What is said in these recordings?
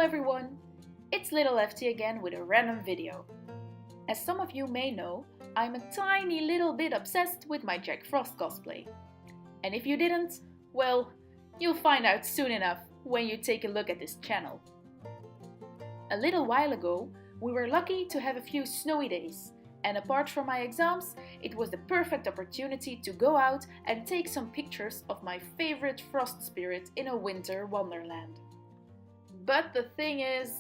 everyone! It's Little Lefty again with a random video. As some of you may know, I'm a tiny little bit obsessed with my Jack Frost cosplay. And if you didn't, well, you'll find out soon enough when you take a look at this channel. A little while ago, we were lucky to have a few snowy days, and apart from my exams, it was the perfect opportunity to go out and take some pictures of my favorite frost spirit in a winter wonderland. But the thing is,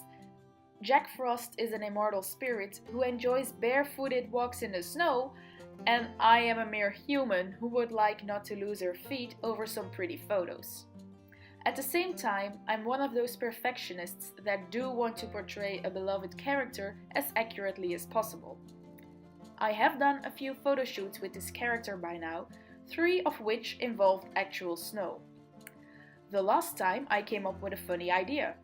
Jack Frost is an immortal spirit who enjoys barefooted walks in the snow, and I am a mere human who would like not to lose her feet over some pretty photos. At the same time, I'm one of those perfectionists that do want to portray a beloved character as accurately as possible. I have done a few photo shoots with this character by now, 3 of which involved actual snow. The last time I came up with a funny idea.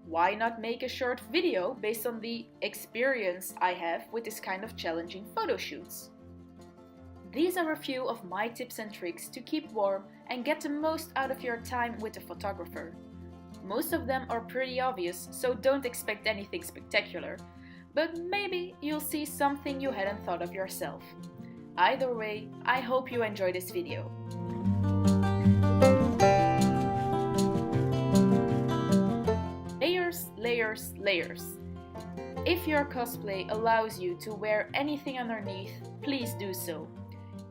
Why not make a short video based on the experience I have with this kind of challenging photo shoots? These are a few of my tips and tricks to keep warm and get the most out of your time with a photographer. Most of them are pretty obvious, so don't expect anything spectacular, but maybe you'll see something you hadn't thought of yourself. Either way, I hope you enjoy this video. Layers, layers. If your cosplay allows you to wear anything underneath, please do so.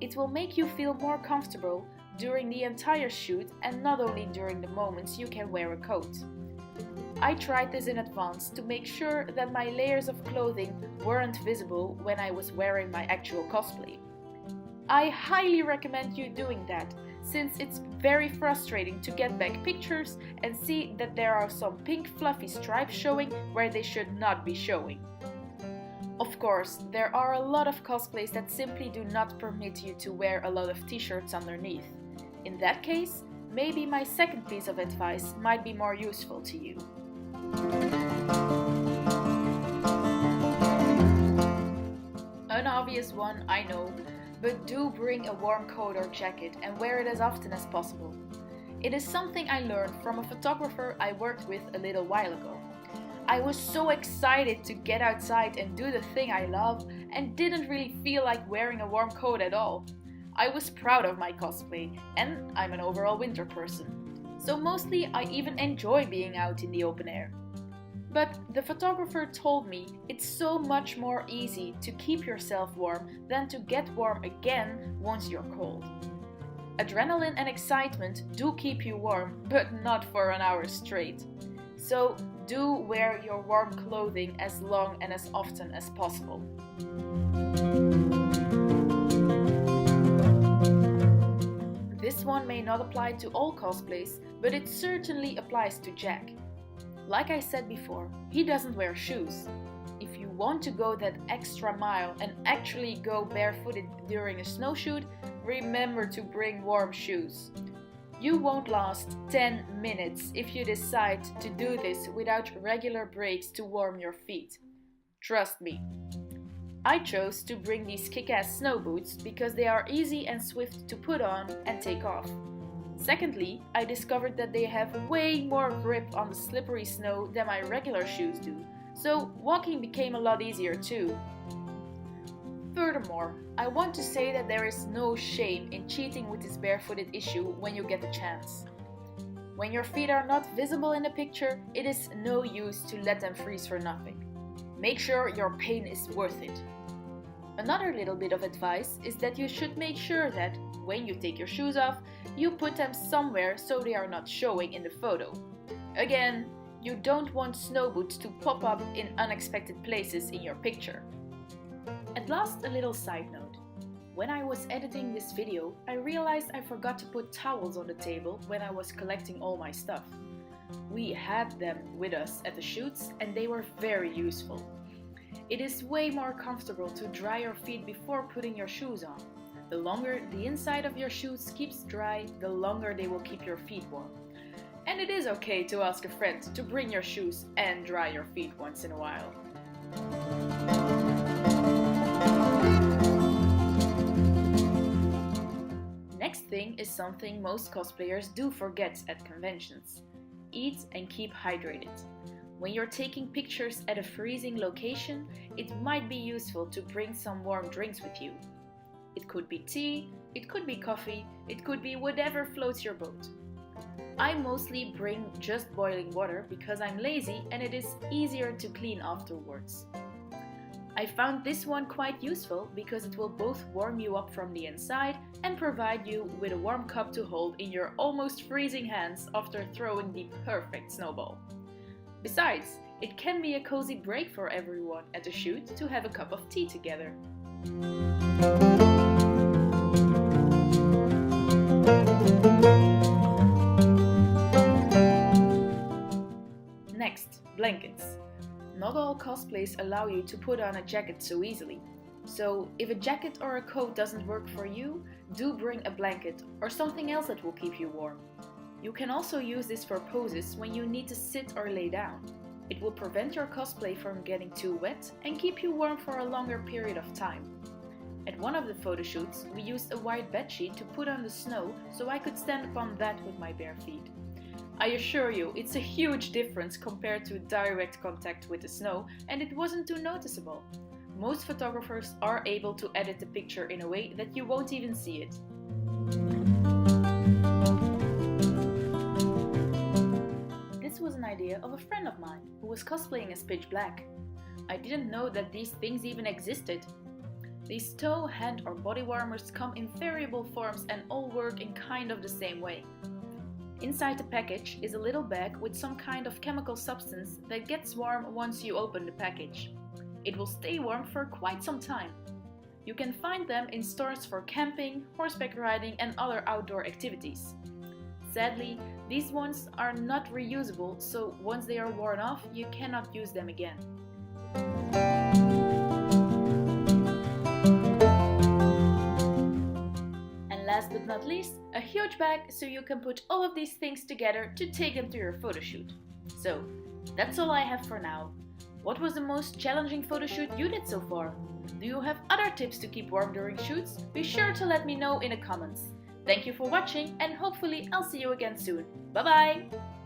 It will make you feel more comfortable during the entire shoot and not only during the moments you can wear a coat. I tried this in advance to make sure that my layers of clothing weren't visible when I was wearing my actual cosplay. I highly recommend you doing that, since it's very frustrating to get back pictures and see that there are some pink fluffy stripes showing where they should not be showing. Of course, there are a lot of cosplays that simply do not permit you to wear a lot of t-shirts underneath. In that case, maybe my second piece of advice might be more useful to you. An obvious one, I know, but do bring a warm coat or jacket and wear it as often as possible. It is something I learned from a photographer I worked with a little while ago. I was so excited to get outside and do the thing I love and didn't really feel like wearing a warm coat at all. I was proud of my cosplay, and I'm an overall winter person. So mostly I even enjoy being out in the open air. But the photographer told me it's so much more easy to keep yourself warm than to get warm again once you're cold. Adrenaline and excitement do keep you warm, but not for an hour straight. So do wear your warm clothing as long and as often as possible. This one may not apply to all cosplays, but it certainly applies to Jack. Like I said before, he doesn't wear shoes. If you want to go that extra mile and actually go barefooted during a snowshoot, remember to bring warm shoes. You won't last 10 minutes if you decide to do this without regular breaks to warm your feet. Trust me. I chose to bring these kick-ass snow boots because they are easy and swift to put on and take off. Secondly, I discovered that they have way more grip on the slippery snow than my regular shoes do, so walking became a lot easier too. Furthermore, I want to say that there is no shame in cheating with this barefooted issue when you get the chance. When your feet are not visible in the picture, it is no use to let them freeze for nothing. Make sure your pain is worth it. Another little bit of advice is that you should make sure that, when you take your shoes off, you put them somewhere so they are not showing in the photo. Again, you don't want snow boots to pop up in unexpected places in your picture. At last, a little side note. When I was editing this video, I realized I forgot to put towels on the table when I was collecting all my stuff. We had them with us at the shoots and they were very useful. It is way more comfortable to dry your feet before putting your shoes on. The longer the inside of your shoes keeps dry, the longer they will keep your feet warm. And it is okay to ask a friend to bring your shoes and dry your feet once in a while. Next thing is something most cosplayers do forget at conventions. Eat and keep hydrated. When you're taking pictures at a freezing location, it might be useful to bring some warm drinks with you. It could be tea, it could be coffee, it could be whatever floats your boat. I mostly bring just boiling water because I'm lazy and it is easier to clean afterwards. I found this one quite useful because it will both warm you up from the inside and provide you with a warm cup to hold in your almost freezing hands after throwing the perfect snowball. Besides, it can be a cozy break for everyone at a shoot to have a cup of tea together. Next, blankets. Not all cosplays allow you to put on a jacket so easily. So if a jacket or a coat doesn't work for you, do bring a blanket or something else that will keep you warm. You can also use this for poses when you need to sit or lay down. It will prevent your cosplay from getting too wet and keep you warm for a longer period of time. At one of the photo shoots, we used a white bedsheet to put on the snow so I could stand upon that with my bare feet. I assure you, it's a huge difference compared to direct contact with the snow, and it wasn't too noticeable. Most photographers are able to edit the picture in a way that you won't even see it. This was an idea of a friend of mine who was cosplaying as Pitch Black. I didn't know that these things even existed. These toe, hand or body warmers come in variable forms and all work in kind of the same way. Inside the package is a little bag with some kind of chemical substance that gets warm once you open the package. It will stay warm for quite some time. You can find them in stores for camping, horseback riding and other outdoor activities. Sadly, these ones are not reusable, so once they are worn off, you cannot use them again. Last but not least, a huge bag so you can put all of these things together to take them to your photo shoot. So, that's all I have for now. What was the most challenging photo shoot you did so far? Do you have other tips to keep warm during shoots? Be sure to let me know in the comments. Thank you for watching and hopefully I'll see you again soon. Bye bye!